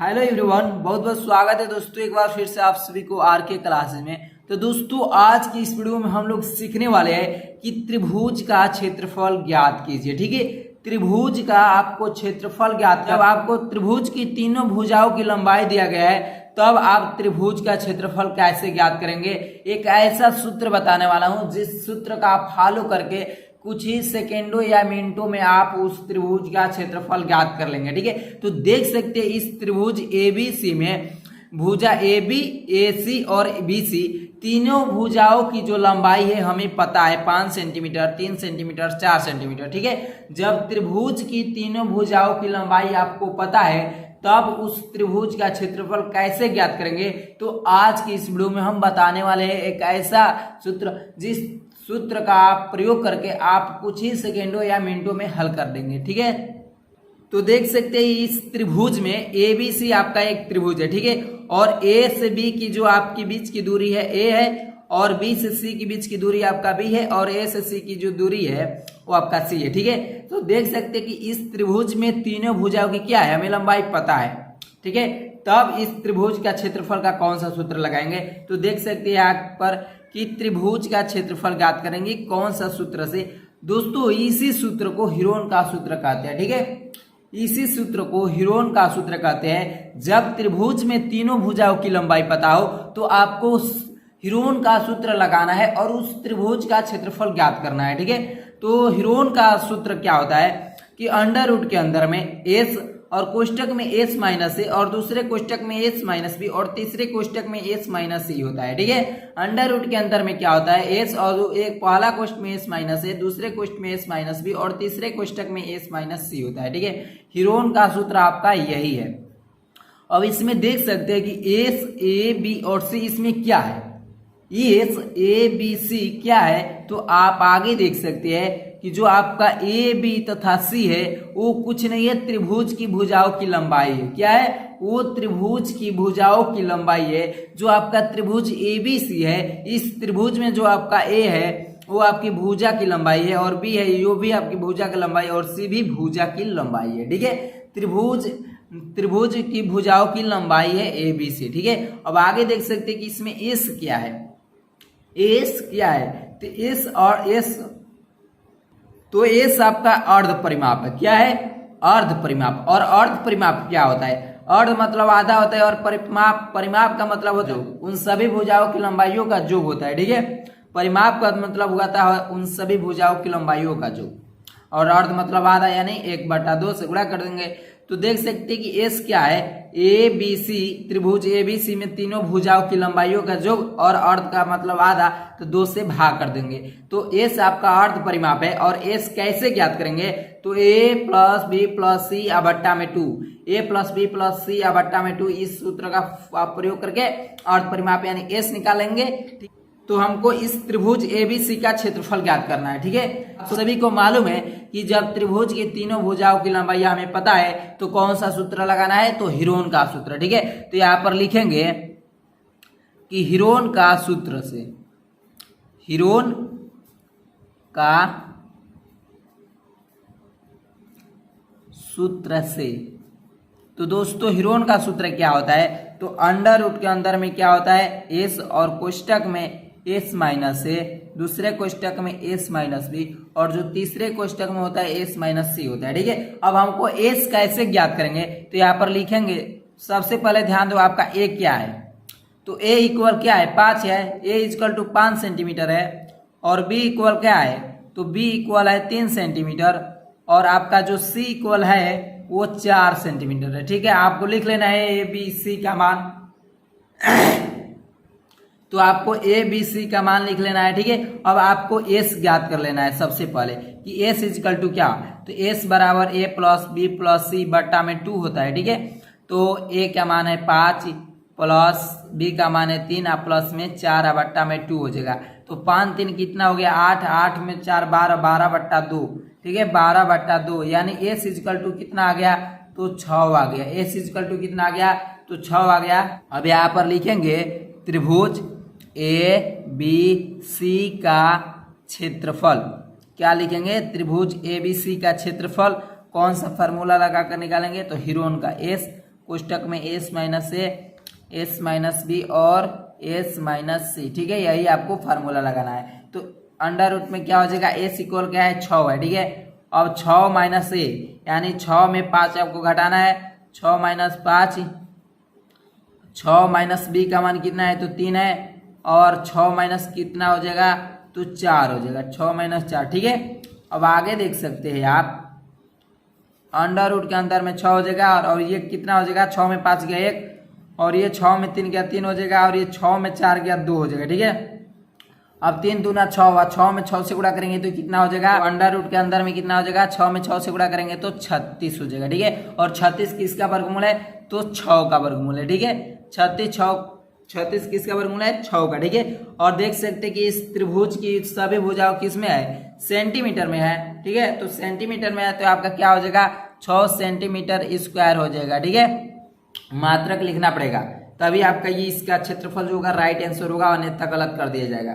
Hello everyone, बहुत बहुत स्वागत है दोस्तों एक बार फिर से आप सभी को आर के क्लासेस में। तो दोस्तों आज की इस वीडियो में हम लोग सीखने वाले हैं कि त्रिभुज का क्षेत्रफल ज्ञात कीजिए। ठीक है, त्रिभुज का आपको क्षेत्रफल ज्ञात, जब आपको त्रिभुज की तीनों भुजाओं की लंबाई दिया गया है तब आप त्रिभुज का क्षेत्रफल कैसे ज्ञात करेंगे। एक ऐसा सूत्र बताने वाला हूं जिस सूत्र का आप फॉलो करके कुछ ही सेकेंडों या मिनटों में आप उस त्रिभुज का क्षेत्रफल ज्ञात कर लेंगे। ठीक है, तो देख सकते हैं इस त्रिभुज एबीसी में भुजा AB, AC और BC तीनों भुजाओं की जो लंबाई है हमें पता है 5 सेंटीमीटर, 3 सेंटीमीटर, 4 सेंटीमीटर। ठीक है, जब त्रिभुज की तीनों भुजाओं की लंबाई आपको पता है तब उस त्रिभुज का क्षेत्रफल कैसे ज्ञात करेंगे। तो आज की इस वीडियो में हम बताने वाले हैं एक ऐसा सूत्र जिस सूत्र का आप प्रयोग करके आप कुछ ही सेकेंडों या मिनटों में हल कर देंगे। ठीक है, तो देख सकते हैं इस त्रिभुज में ABC आपका एक त्रिभुज है। ठीक है, और A से B की जो आपकी बीच की दूरी है A है और B से C की बीच की दूरी आपका B है और A से C की जो दूरी है वो आपका C है। ठीक है, तो देख सकते हैं कि इस त्रिभुज में तीनों भुजाओं की क्या है, हमें लंबाई पता है। ठीक है, तब इस त्रिभुज का क्षेत्रफल का कौन सा सूत्र लगाएंगे। तो देख सकते हैं यहाँ पर कि त्रिभुज का क्षेत्रफल ज्ञात करेंगे कौन सा सूत्र से। दोस्तों इसी सूत्र को हीरोन का सूत्र कहते हैं। ठीक है, इसी सूत्र को हीरोन का सूत्र कहते हैं। जब त्रिभुज में तीनों भुजाओं की लंबाई पता हो तो आपको हीरोन का सूत्र लगाना है और उस त्रिभुज का क्षेत्रफल ज्ञात करना है। ठीक है, तो हीरोन का सूत्र क्या होता है कि अंडर रूट के अंदर में s और कोष्टक में s माइनस ए और दूसरे कोष्टक में s माइनस बी और तीसरे कोष्टक में s माइनस सी होता है। ठीक है, अंडर रूट के अंदर में क्या होता है s और एक पहला कोष्ट में s माइनस ए, दूसरे कोष्ट में s माइनस बी और तीसरे कोष्टक में s माइनस सी होता है। ठीक है, हीरोन का सूत्र आपका यही है। अब इसमें देख सकते हैं कि s a b और c इसमें क्या है, s a b c क्या है। तो आप आगे देख सकते हैं कि जो आपका ए बी तथा सी है वो कुछ नहीं है, त्रिभुज की भुजाओं की लंबाई है। क्या है, वो त्रिभुज की भुजाओं की लंबाई है। जो आपका त्रिभुज ABC है, इस त्रिभुज में जो आपका A है वो आपकी भुजा की लंबाई है और B है यो भी आपकी भुजा की लंबाई और C भी भुजा की लंबाई है। ठीक है, त्रिभुज की भुजाओं की लंबाई है ABC। ठीक है, अब आगे देख सकते हैं कि इसमें S क्या है, S क्या है। तो S और S, तो S आपका अर्ध परिमाप है। क्या है, अर्ध परिमाप। और अर्ध परिमाप क्या होता है, अर्ध मतलब आधा होता है और परिमाप का मतलब होता है उन सभी भुजाओं की लंबाइयों का योग होता है। ठीक है, परिमाप का मतलब होता है उन सभी भुजाओं की लंबाइयों का योग और अर्ध मतलब आधा, यानी 1/2 से गुणा कर देंगे। तो देख सकते हैं कि S क्या है, ABC त्रिभुज ABC में तीनों भुजाओं की लंबाइयों का योग और अर्ध का मतलब आधा, तो 2 से भाग कर देंगे। तो S आपका अर्ध परिमाप है और S कैसे ज्ञात करेंगे। तो A plus B plus C बट्टा में 2, A plus B plus C बट्टा में 2, इस सूत्र का प्रयोग करके अर्ध परिमाप यानी S निकालेंगे। तो हमको इस त्रिभुज ABC का क्षेत्रफल ज्ञात करना है। ठीक है, तो सभी को मालूम है कि जब त्रिभुज की तीनों भुजाओं की लंबाई हमें पता है तो कौन सा सूत्र लगाना है, तो हीरोन का सूत्र। ठीक है, तो यहाँ पर लिखेंगे कि हीरोन का सूत्र से, हीरोन का सूत्र से। तो दोस्तों हीरोन का सूत्र क्या होता है, तो अंडर रूट के अंदर में क्या होता है S और कोष्टक में S माइनस ए, दूसरे कोष्टक में S माइनस बी और जो तीसरे कोष्टक में होता है S माइनस सी होता है। ठीक है, अब हमको S कैसे ज्ञात करेंगे, तो यहाँ पर लिखेंगे सबसे पहले ध्यान दो आपका A क्या है। तो A इक्वल क्या है, 5 है, A इक्वल टू 5 सेंटीमीटर है और B इक्वल क्या है, तो B इक्वल है 3 सेंटीमीटर और आपका जो C इक्वल है वो 4 सेंटीमीटर है। ठीक है, आपको लिख लेना है ABC का मान। तो आपको ABC का मान लिख लेना है। ठीक है, अब आपको S ज्ञात कर लेना है सबसे पहले कि S इक्वल टू क्या, तो S बराबर A plus B plus C बट्टा में 2 होता है। ठीक है, तो A का मान है 5 प्लस B का मान है 3 प्लस में 4 बट्टा में 2 हो जाएगा। तो 5 3 कितना हो गया 8, 8 में 4 12, 12/2। ठीक है, 12/2 यानी S इक्वल टू कितना आ गया, तो 6 आ गया। S इक्वल टू कितना आ गया, तो 6 आ गया। अब यहाँ पर लिखेंगे त्रिभुज ABC का क्षेत्रफल। क्या लिखेंगे, त्रिभुज ABC का क्षेत्रफल। कौन सा फॉर्मूला लगाकर निकालेंगे, तो हीरोन का S कोष्टक में एस माइनस ए, एस माइनस बी और एस माइनस सी। ठीक है, यही आपको फार्मूला लगाना है। तो अंडर रूट में क्या हो जाएगा, एस इक्वल क्या है 6 है। ठीक है, अब 6 माइनस ए यानी 6 में 5 आपको घटाना है, 6 माइनस 5, 6 माइनस बी का मान कितना है तो 3 है, और 6 माइनस कितना हो जाएगा तो 4 हो जाएगा, 6 माइनस 4। ठीक है, अब आगे देख सकते हैं आप अंडर रूट के अंदर में 6 हो जाएगा, और ये कितना हो जाएगा, 6 में 5 गया 1, और ये 6 में 3 गया 3 हो जाएगा, और ये 6 में 4 गया 2 हो जाएगा। ठीक है, अब 3 दूना 6 हुआ, 6 में 6 से गुणा करेंगे तो कितना हो जाएगा, अंडर रूट के अंदर में कितना हो जाएगा, 6 में 6 से गुणा करेंगे तो 36 हो जाएगा। ठीक है, और 36 किसका वर्गमूल है तो 6 का वर्गमूल है। ठीक है, 36 किसका वर्गमूल है 6 का। ठीक है, और देख सकते हैं कि इस त्रिभुज की सभी भुजाओं किस में है, सेंटीमीटर में है। ठीक है, तो सेंटीमीटर में है तो आपका क्या हो जाएगा 6 सेंटीमीटर स्क्वायर हो जाएगा। ठीक है, मात्रक लिखना पड़ेगा, तभी आपका ये इसका क्षेत्रफल जो होगा राइट आंसर होगा, अन्यथा गलत कर दिया जाएगा।